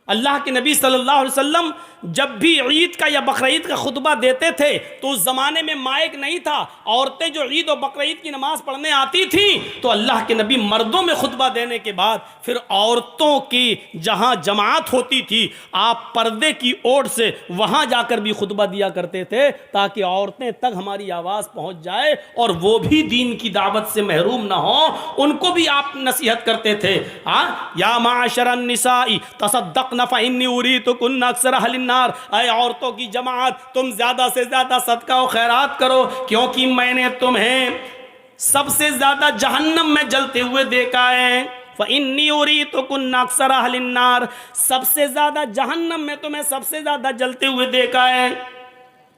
अल्लाह के नबी सल्लल्लाहु अलैहि वसल्लम जब भी ईद का या बकरीद का खुतबा देते थे तो उस ज़माने में माइक नहीं था। औरतें जो ईद और बकरीद की नमाज़ पढ़ने आती थीं तो अल्लाह के नबी मर्दों में खुतबा देने के बाद फिर औरतों की जहां जमात होती थी आप पर्दे की ओर से वहां जाकर भी खुतबा दिया करते थे ताकि औरतें तक हमारी आवाज़ पहुंच जाए और वो भी दीन की दावत से महरूम ना हो, उनको भी आप नसीहत करते थे। या माशरन निसाई तसद्दक़न फ़इन्नी उरीतुकुन्न अक्सर अहलिन नार, ऐ औरतों की जमात तुम ज्यादा से ज्यादा सदका और खैरात करो क्योंकि मैंने तुम्हें सबसे ज्यादा जहन्नम में जलते हुए देखा है। फ़इन्नी उरीतुकुन्न अक्सर अहलिन नार, सबसे ज्यादा जहन्नम में तुम्हें सबसे ज्यादा जलते हुए देखा है।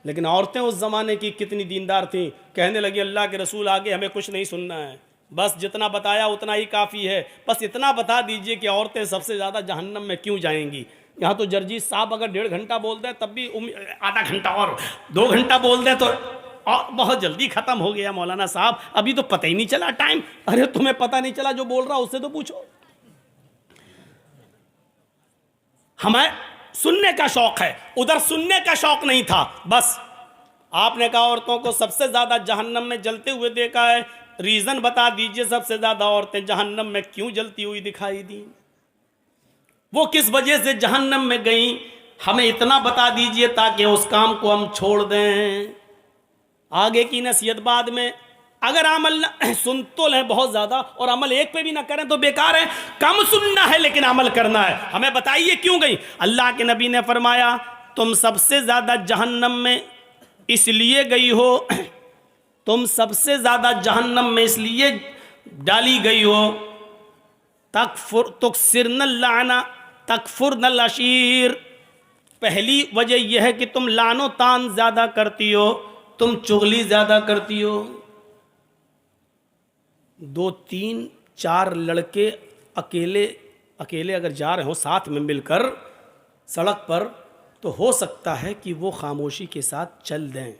लेकिन औरतें उस जमाने की कितनी दीनदार थीं, कहने लगी अल्लाह के रसूल आगे हमें कुछ नहीं सुनना है, बस जितना बताया उतना ही काफ़ी है, बस इतना बता दीजिए कि औरतें सबसे ज़्यादा जहन्नम में क्यों जाएंगी। यहाँ तो जर्जीस साहब अगर 1.5 घंटा बोल दें तब भी आधा घंटा और 2 घंटा बोल दें तो और बहुत जल्दी ख़त्म हो गया मौलाना साहब, अभी तो पता ही नहीं चला टाइम। अरे तुम्हें पता नहीं चला, जो बोल रहा उससे तो पूछो। हमें सुनने का शौक है, उधर सुनने का शौक नहीं था। बस आपने कहा औरतों को सबसे ज़्यादा जहन्नम में जलते हुए देखा है, रीज़न बता दीजिए सबसे ज़्यादा औरतें जहन्नम में क्यों जलती हुई दिखाई दी, वो किस वजह से जहन्नम में गई, हमें इतना बता दीजिए ताकि उस काम को हम छोड़ दें। आगे की नसीहत बाद में। अगर अमल सुन तो लें बहुत ज़्यादा और अमल एक पे भी ना करें तो बेकार है। कम सुनना है लेकिन अमल करना है। हमें बताइए क्यों गई। अल्लाह के नबी ने फरमाया तुम सबसे ज़्यादा जहन्नम में इसलिए गई हो, तुम सबसे ज़्यादा जहन्नम में इसलिए डाली गई हो, तुकसिरनल लाना तकफुरनल अशीर, पहली वजह यह है कि तुम लानो तान ज़्यादा करती हो, तुम चुगली ज़्यादा करती हो। 2, 3, 4 लड़के अकेले अगर जा रहे हो साथ में मिलकर सड़क पर तो हो सकता है कि वो खामोशी के साथ चल दें,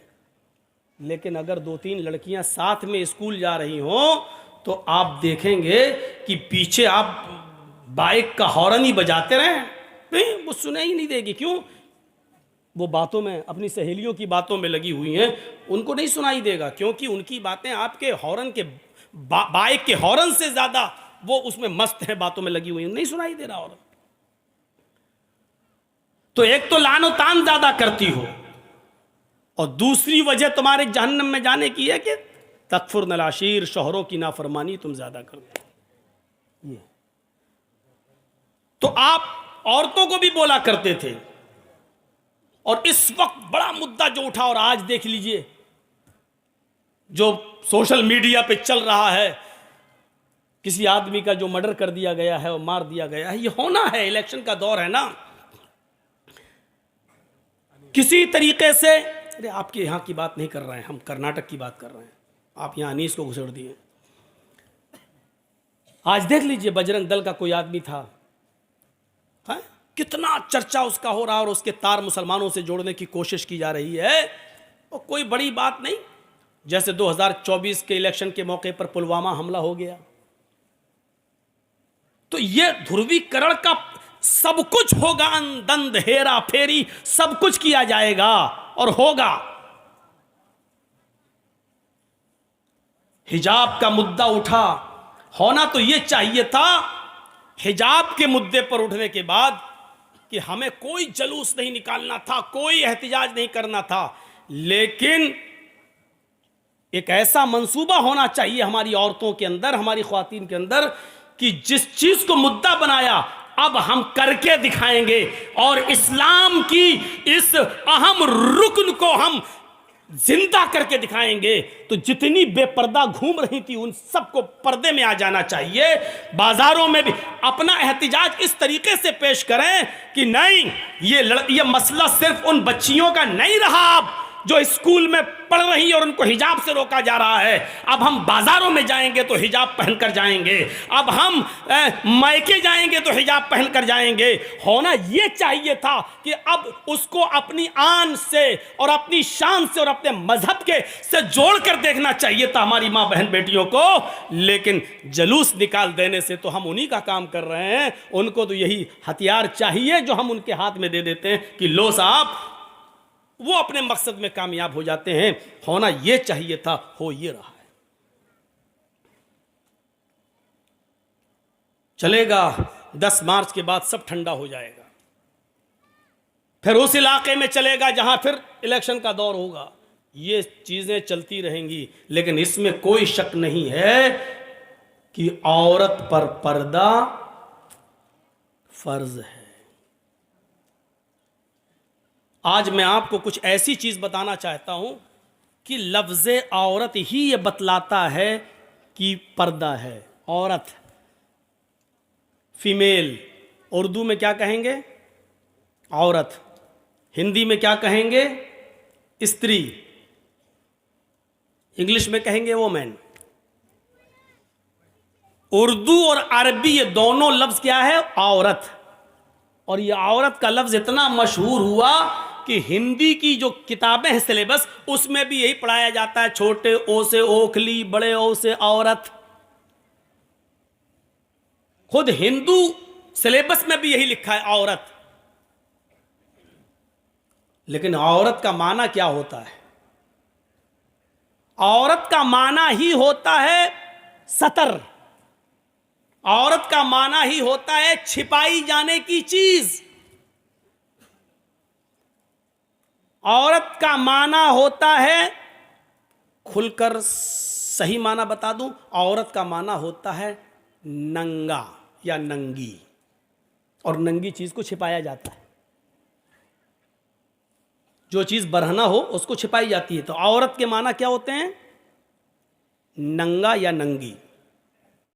लेकिन अगर 2-3 लड़कियां साथ में स्कूल जा रही हों तो आप देखेंगे कि पीछे आप बाइक का हॉर्न ही बजाते रहें, नहीं वो सुने ही नहीं देगी। क्यों? वो बातों में, अपनी सहेलियों की बातों में लगी हुई हैं, उनको नहीं सुनाई देगा क्योंकि उनकी बातें आपके हॉर्न के बाइक के हॉर्न से ज़्यादा वो उसमें मस्त है, बातों में लगी हुई है, नहीं सुनाई दे रहा हॉर्न। तो एक तो लानो तान ज़्यादा करती हो और दूसरी वजह तुम्हारे जहन्नम में जाने की है कि तकफुरनल अशीर, शौहरों की नाफरमानी तुम ज़्यादा करते हो। ये तो आप औरतों को भी बोला करते थे। और इस वक्त बड़ा मुद्दा जो उठा और आज देख लीजिए जो सोशल मीडिया पे चल रहा है, किसी आदमी का जो मर्डर कर दिया गया है और मार दिया गया है, ये होना है, इलेक्शन का दौर है ना, किसी तरीके से। अरे आपके यहाँ की बात नहीं कर रहे हैं, हम कर्नाटक की बात कर रहे हैं, आप यहाँ अनीस को घुसेड़ दिए। आज देख लीजिए बजरंग दल का कोई आदमी था, है? कितना चर्चा उसका हो रहा और उसके तार मुसलमानों से जोड़ने की कोशिश की जा रही है, और कोई बड़ी बात नहीं। जैसे 2024 के इलेक्शन के मौके पर पुलवामा हमला हो गया, तो ये ध्रुवीकरण का सब कुछ होगा, अंदंद हेरा फेरी सब कुछ किया जाएगा और होगा। हिजाब का मुद्दा उठा, होना तो ये चाहिए था हिजाब के मुद्दे पर उठने के बाद कि हमें कोई जलूस नहीं निकालना था, कोई एहतिजाज नहीं करना था, लेकिन एक ऐसा मंसूबा होना चाहिए हमारी औरतों के अंदर, हमारी ख्वातीन के अंदर कि जिस चीज को मुद्दा बनाया अब हम करके दिखाएंगे और इस्लाम की इस अहम रुकन को हम जिंदा करके दिखाएंगे। तो जितनी बेपर्दा घूम रही थी उन सबको पर्दे में आ जाना चाहिए। बाजारों में भी अपना एहतिजाज इस तरीके से पेश करें कि नहीं ये मसला सिर्फ उन बच्चियों का नहीं रहा, अब जो स्कूल में पढ़ रही है और उनको हिजाब से रोका जा रहा है, अब हम बाजारों में जाएंगे तो हिजाब पहनकर जाएंगे, अब हम मायके जाएंगे तो हिजाब पहनकर जाएंगे। होना यह चाहिए था कि अब उसको अपनी आन से और अपनी शान से और अपने मजहब के से जोड़कर देखना चाहिए था हमारी मां बहन बेटियों को। लेकिन जुलूस निकाल देने से तो हम उन्हीं का काम कर रहे हैं। उनको तो यही हथियार चाहिए जो हम उनके हाथ में दे देते हैं कि लो साहब, वो अपने मकसद में कामयाब हो जाते हैं। होना यह चाहिए था, हो ये रहा है। चलेगा 10 मार्च के बाद सब ठंडा हो जाएगा, फिर उस इलाके में चलेगा जहां फिर इलेक्शन का दौर होगा। ये चीजें चलती रहेंगी, लेकिन इसमें कोई शक नहीं है कि औरत पर पर्दा फर्ज है। आज मैं आपको कुछ ऐसी चीज बताना चाहता हूं कि लफ्ज़ औरत ही ये बतलाता है कि पर्दा है। औरत, फीमेल, उर्दू में क्या कहेंगे? औरत। हिंदी में क्या कहेंगे? स्त्री। इंग्लिश में कहेंगे वोमेन। उर्दू और अरबी ये दोनों लफ्ज क्या है? औरत। और ये औरत का लफ्ज इतना मशहूर हुआ कि हिंदी की जो किताबें हैं सिलेबस, उसमें भी यही पढ़ाया जाता है। छोटे ओ से ओखली, बड़े ओ से औरत। खुद हिंदू सिलेबस में भी यही लिखा है, औरत। लेकिन औरत का माना क्या होता है? औरत का माना ही होता है सतर। औरत का माना ही होता है छिपाई जाने की चीज। औरत का माना होता है, खुलकर सही माना बता दूं, औरत का माना होता है नंगा या नंगी। और नंगी चीज को छिपाया जाता है। जो चीज बरहना हो उसको छिपाई जाती है। तो औरत के माना क्या होते हैं? नंगा या नंगी।